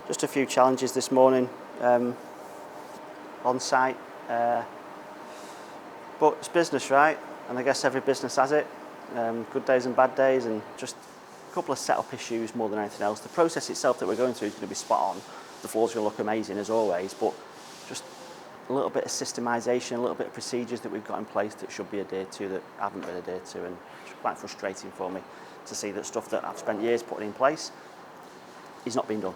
Just a few challenges this morning on site, but it's business, right? And I guess every business has it, good days and bad days, and just a couple of setup issues more than anything else. The process itself that we're going through is going to be spot on. The floor's going to look amazing as always, but just a little bit of systemisation, a little bit of procedures that we've got in place that should be adhered to that haven't been adhered to, and it's quite frustrating for me to see that stuff that I've spent years putting in place is not being done.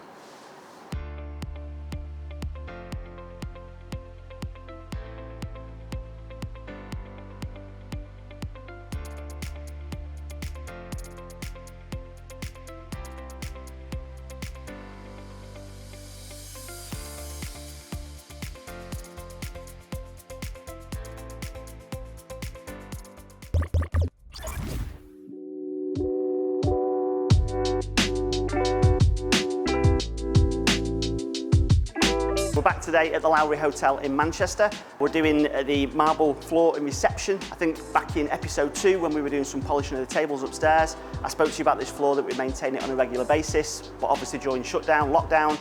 We're back today at the Lowry Hotel in Manchester. We're doing the marble floor and reception. I think back in episode 2 when we were doing some polishing of the tables upstairs, I spoke to you about this floor, that we maintain it on a regular basis, but obviously during shutdown, lockdown,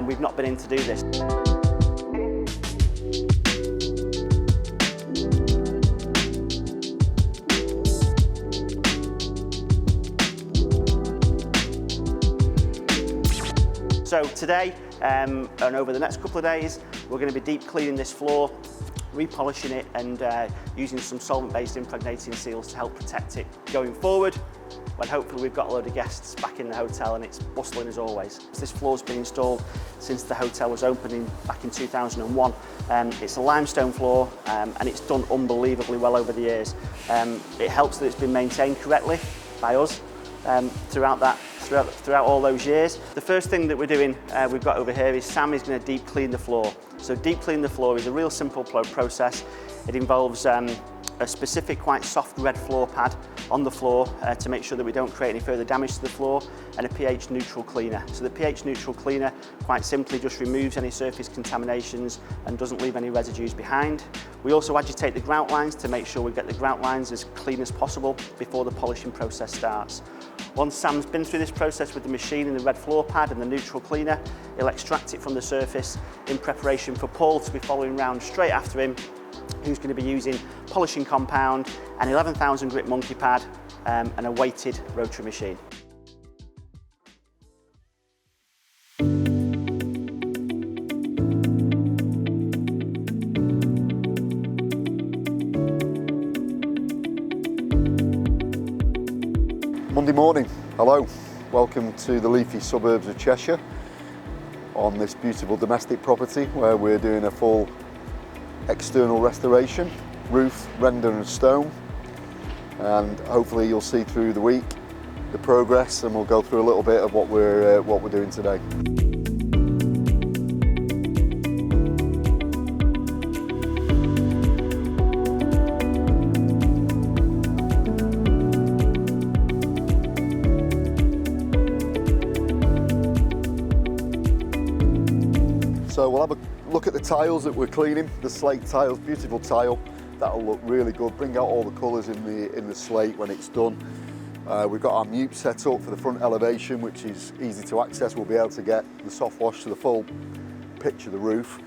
we've not been in to do this. So today, and over the next couple of days, we're going to be deep cleaning this floor, repolishing it, and using some solvent-based impregnating seals to help protect it going forward, when hopefully we've got a load of guests back in the hotel and it's bustling as always. This floor's been installed since the hotel was opening back in 2001. It's a limestone floor, and it's done unbelievably well over the years. It helps that it's been maintained correctly by us throughout all those years. The first thing that we're doing, we've got over here, is Sam is going to deep clean the floor. So deep clean the floor is a real simple process. It involves a specific quite soft red floor pad on the floor to make sure that we don't create any further damage to the floor, and a pH neutral cleaner. So the pH neutral cleaner quite simply just removes any surface contaminations and doesn't leave any residues behind. We also agitate the grout lines to make sure we get the grout lines as clean as possible before the polishing process starts. Once Sam's been through this process with the machine and the red floor pad and the neutral cleaner, he'll extract it from the surface in preparation for Paul to be following round straight after him, who's going to be using polishing compound, an 11,000 grit monkey pad, and a weighted rotary machine. Monday morning, hello. Welcome to the leafy suburbs of Cheshire on this beautiful domestic property where we're doing a full external restoration, roof, render and stone, and hopefully you'll see through the week the progress, and we'll go through a little bit of what we're doing today. So we'll have a look at the tiles that we're cleaning, the slate tiles, beautiful tile. That'll look really good, bring out all the colours in the slate when it's done. We've got our mute set up for the front elevation, which is easy to access. We'll be able to get the soft wash to the full pitch of the roof.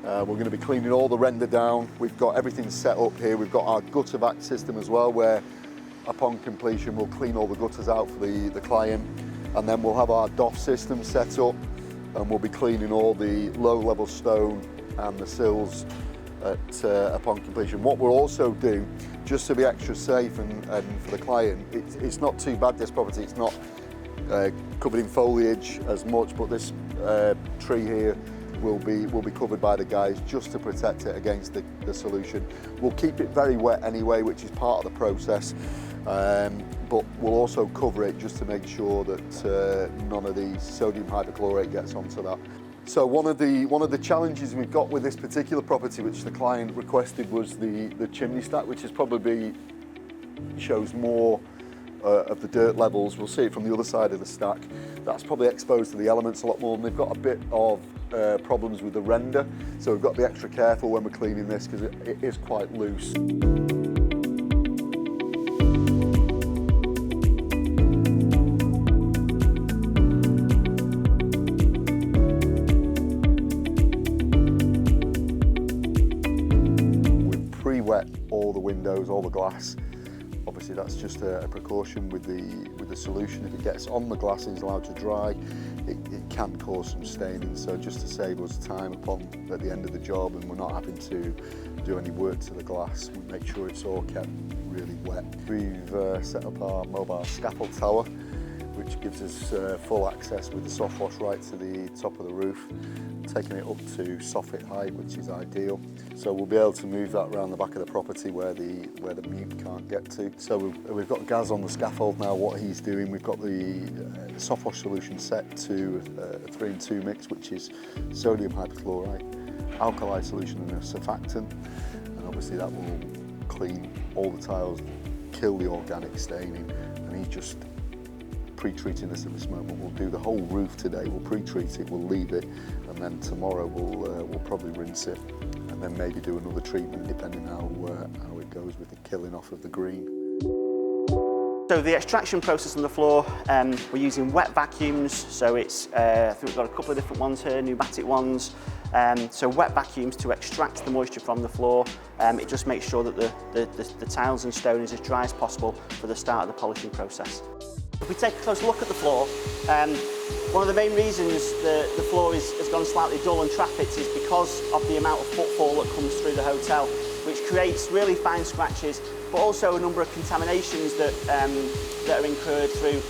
We're going to be cleaning all the render down. We've got everything set up here. We've got our gutter vac system as well, where upon completion we'll clean all the gutters out for the client, and then we'll have our DOF system set up, and we'll be cleaning all the low-level stone and the sills upon completion. What we'll also do, just to be extra safe and for the client, it's not too bad, this property. It's not covered in foliage as much, but this tree here will be covered by the guys just to protect it against the solution. We'll keep it very wet anyway, which is part of the process, but we'll also cover it just to make sure that none of the sodium hypochlorite gets onto that. So one of the challenges we've got with this particular property, which the client requested, was the chimney stack, which is probably shows more of the dirt levels. We'll see it from the other side of the stack. That's probably exposed to the elements a lot more, and they've got a bit of problems with the render, so we've got to be extra careful when we're cleaning this because it is quite loose. windows, all the glass. Obviously that's just a precaution with the solution. If it gets on the glass and is allowed to dry, it can cause some staining. So just to save us time at the end of the job, and we're not having to do any work to the glass, we make sure it's all kept really wet. We've set up our mobile scaffold tower, which gives us full access with the soft wash right to the top of the roof, taking it up to soffit height, which is ideal. So we'll be able to move that around the back of the property where the mute can't get to. So we've got Gaz on the scaffold now. What he's doing, we've got the soft wash solution set to a 3-in-2 mix, which is sodium hypochlorite, alkali solution and a surfactant, and obviously that will clean all the tiles, kill the organic staining, and he's just pre-treating this at this moment. We'll do the whole roof today, we'll pre-treat it, we'll leave it, and then tomorrow we'll probably rinse it, and then maybe do another treatment depending how it goes with the killing off of the green. So the extraction process on the floor, we're using wet vacuums, so it's, I think we've got a couple of different ones here, pneumatic ones. So wet vacuums to extract the moisture from the floor. It just makes sure that the tiles and stone is as dry as possible for the start of the polishing process. If we take a close look at the floor, one of the main reasons the floor has gone slightly dull and trafficked is because of the amount of footfall that comes through the hotel, which creates really fine scratches, but also a number of contaminations that are incurred through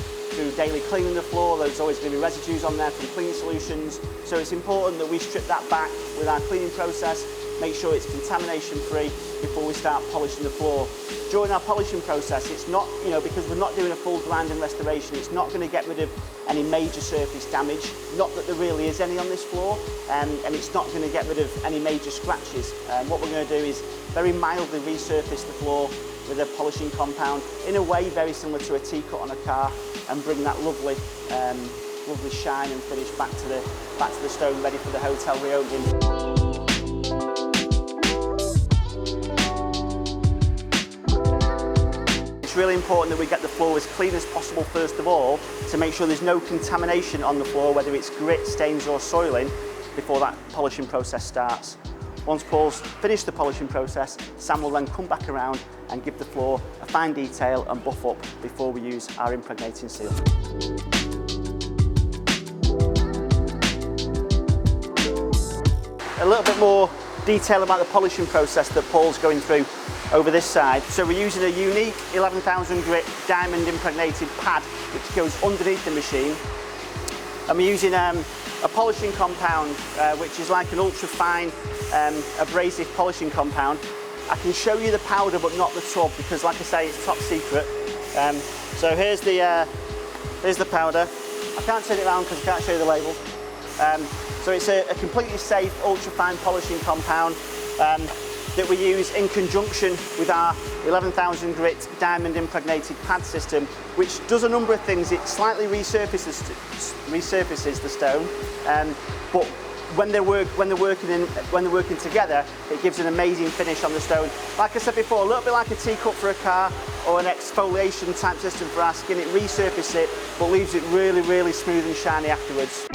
daily cleaning the floor. There's always going to be residues on there from cleaning solutions, so it's important that we strip that back with our cleaning process, make sure it's contamination free before we start polishing the floor. During our polishing process, it's not, because we're not doing a full grind and restoration, it's not going to get rid of any major surface damage, not that there really is any on this floor, and it's not going to get rid of any major scratches. What we're going to do is very mildly resurface the floor with a polishing compound, in a way very similar to a T-cut on a car, and bring that lovely shine and finish back to the stone, ready for the hotel reopening. It's really important that we get the floor as clean as possible first of all, to make sure there's no contamination on the floor, whether it's grit, stains or soiling, before that polishing process starts. Once Paul's finished the polishing process, Sam will then come back around and give the floor a fine detail and buff up before we use our impregnating seal. A little bit more detail about the polishing process that Paul's going through over this side. So we're using a unique 11,000 grit diamond impregnated pad which goes underneath the machine, and we're using a polishing compound which is like an ultra fine abrasive polishing compound. I can show you the powder but not the tub, because like I say, it's top secret. So here's the powder. I can't turn it around because I can't show you the label. So it's a completely safe ultra fine polishing compound that we use in conjunction with our 11,000 grit diamond impregnated pad system, which does a number of things. It slightly resurfaces the stone, but when they're working together, it gives an amazing finish on the stone. Like I said before, a little bit like a T-cut for a car or an exfoliation type system for our skin. It resurfaces it, but leaves it really, really smooth and shiny afterwards.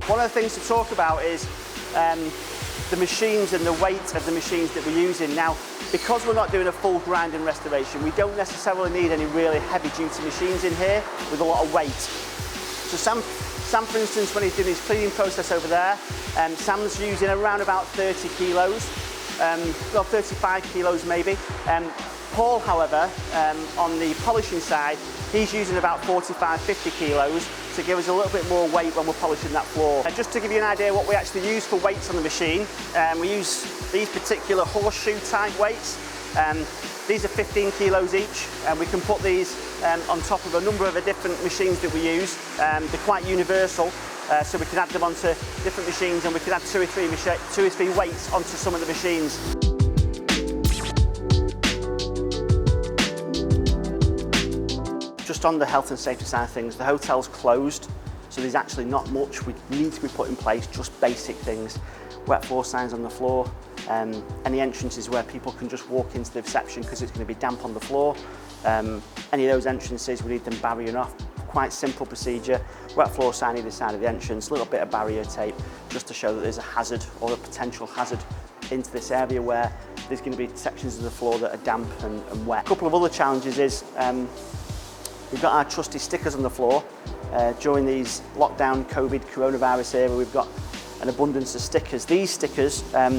One of the things to talk about is the machines and the weight of the machines that we're using. Now, because we're not doing a full grind and restoration, we don't necessarily need any really heavy-duty machines in here with a lot of weight. So Sam, for instance, when he's doing his cleaning process over there, Sam's using around about 30 kilos, well, 35 kilos maybe. Paul, however, on the polishing side, he's using about 45-50 kilos to give us a little bit more weight when we're polishing that floor. And just to give you an idea what we actually use for weights on the machine, we use these particular horseshoe type weights. These are 15 kilos each, and we can put these on top of a number of the different machines that we use. They're quite universal, so we can add them onto different machines, and we can add two or three weights onto some of the machines. Just on the health and safety side of things, the hotel's closed So there's actually not much we need to be put in place, just basic things. Wet floor signs on the floor, any entrances where people can just walk into the reception because it's going to be damp on the floor. Any of those entrances, we need them barriering off. Quite simple procedure. Wet floor sign either side of the entrance, a little bit of barrier tape just to show that there's a hazard or a potential hazard into this area where there's going to be sections of the floor that are damp and wet. A couple of other challenges is we've got our trusty stickers on the floor. During these lockdown, COVID, coronavirus era, we've got an abundance of stickers. These stickers are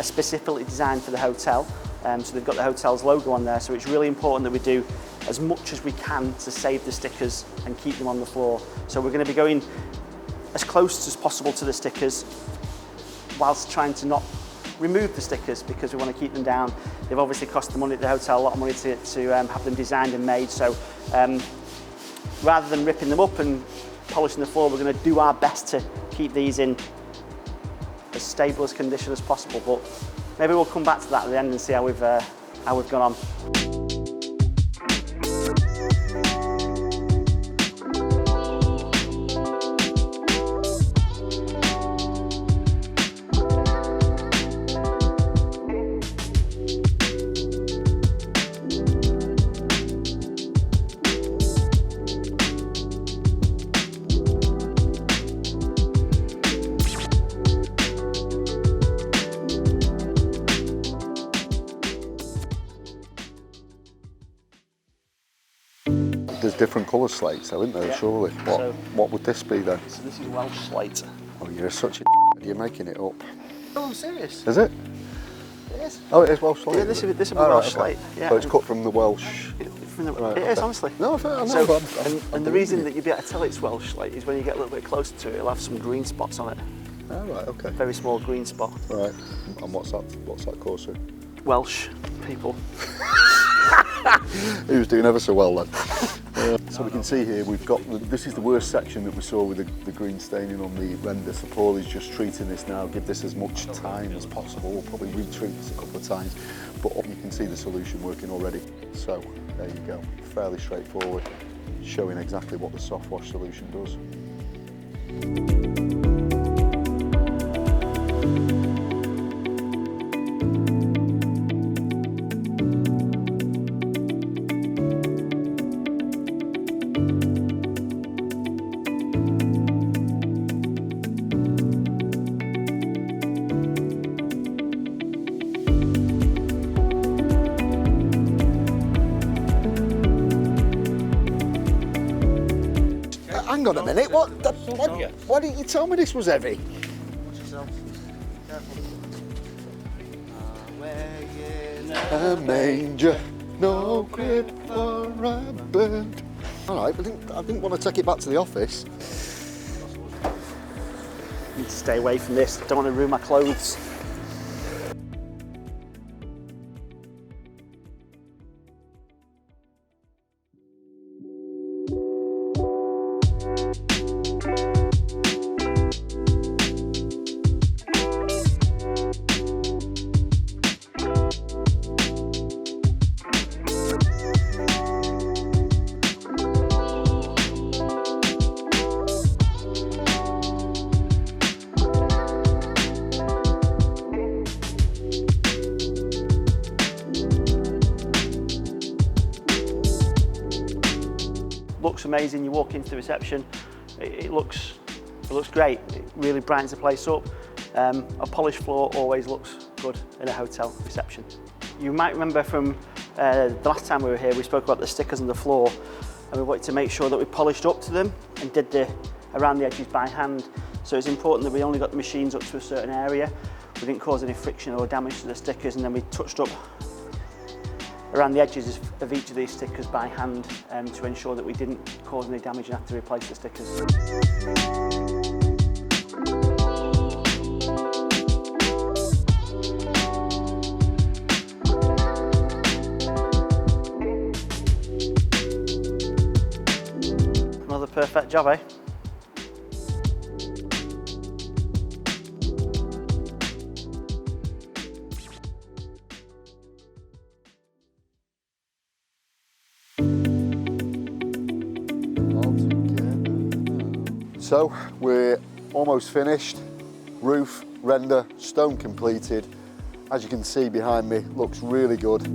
specifically designed for the hotel, so they've got the hotel's logo on there, so it's really important that we do as much as we can to save the stickers and keep them on the floor. So we're going to be going as close as possible to the stickers whilst trying to not remove the stickers because we want to keep them down. They've obviously cost the money at the hotel a lot of money to have them designed and made, so rather than ripping them up and polishing the floor, we're going to do our best to keep these in as stable as condition as possible, but maybe we'll come back to that at the end and see how we've gone on. There's different colour slates though, isn't there, surely? What would this be then? So this is Welsh slate. Oh, you're such a you're making it up. Oh, I'm serious. Is it? It is. Oh, it is Welsh slate? Yeah, this is Welsh slate. Yeah. So it's cut from the Welsh... It is, honestly. No, I know. So, and the reason that you'd be able to tell it's Welsh slate is when you get a little bit closer to it, it'll have some green spots on it. Oh, right, okay. Very small green spot. Right, and what's that course in? Welsh people. He was doing ever so well then. So we can see here we've got, this is the worst section that we saw with the green staining on the render. So Paul is just treating this now, give this as much time as possible. We'll probably retreat this a couple of times, but you can see the solution working already. So there you go, fairly straightforward, showing exactly what the soft wash solution does. Hang on a minute, why didn't you tell me this was heavy? A manger, no crib for rabbit. All right, I didn't want to take it back to the office. Need to stay away from this, don't want to ruin my clothes. Looks amazing. You walk into the reception, it looks great. It really brightens the place up. A polished floor always looks good in a hotel reception. You might remember from the last time we were here, we spoke about the stickers on the floor, and we wanted to make sure that we polished up to them and did around the edges by hand. So it's important that we only got the machines up to a certain area. We didn't cause any friction or damage to the stickers, and then we touched up around the edges of each of these stickers by hand to ensure that we didn't cause any damage and have to replace the stickers. Another perfect job, eh? So we're almost finished. Roof, render, stone completed. As you can see behind me, looks really good.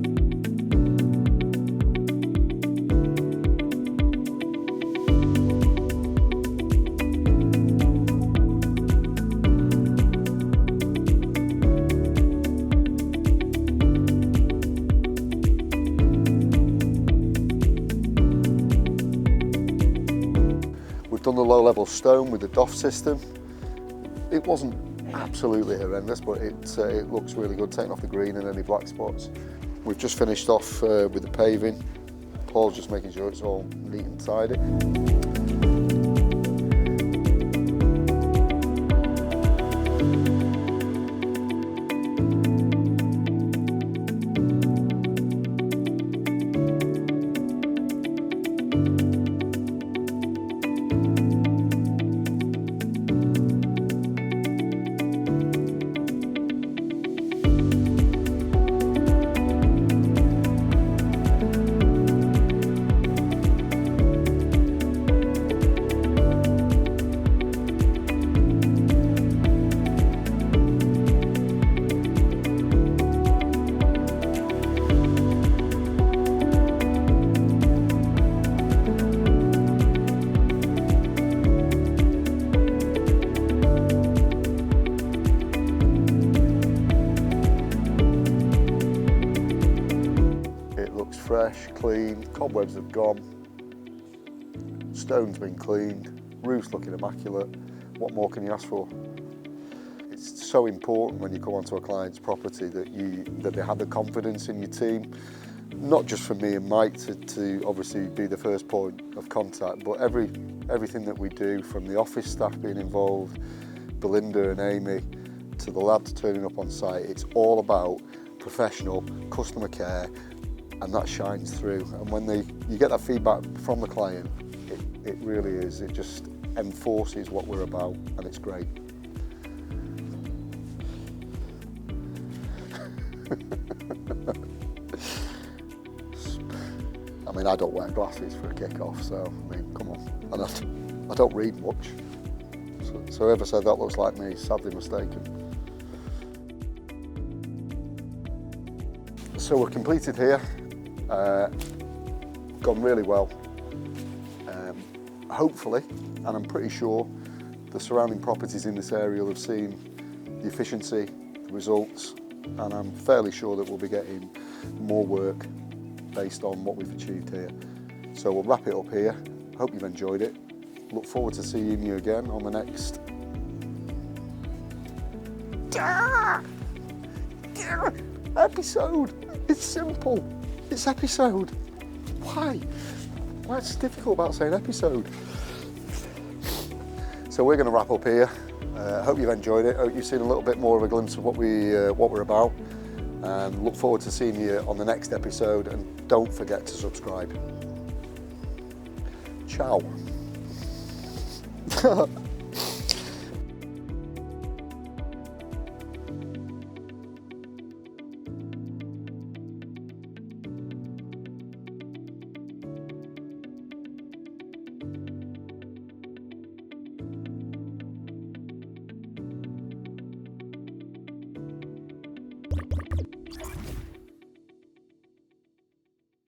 We've done the low-level stone with the DOF system. It wasn't absolutely horrendous, but it looks really good, taking off the green and any black spots. We've just finished off with the paving. Paul's just making sure it's all neat and tidy. Fresh, clean, cobwebs have gone, stone's been cleaned, roof's looking immaculate. What more can you ask for? It's so important when you come onto a client's property that they have the confidence in your team, not just for me and Mike to obviously be the first point of contact, but everything that we do, from the office staff being involved, Belinda and Amy, to the lads turning up on site. It's all about professional customer care, and that shines through. And when you get that feedback from the client, it really is. It just enforces what we're about, and it's great. I mean, I don't wear glasses for a kick-off, so I mean, come on. And I don't read much. So whoever said that looks like me is sadly mistaken. So we're completed here. Gone really well. Hopefully, and I'm pretty sure, the surrounding properties in this area will have seen the efficiency, the results, and I'm fairly sure that we'll be getting more work based on what we've achieved here. So we'll wrap it up here. Hope you've enjoyed it. Look forward to seeing you again on the next episode. It's simple. It's episode. Why? Why it's difficult about saying episode? So we're going to wrap up here. Hope you've enjoyed it. Hope you've seen a little bit more of a glimpse of what we're about. And look forward to seeing you on the next episode. And don't forget to subscribe. Ciao.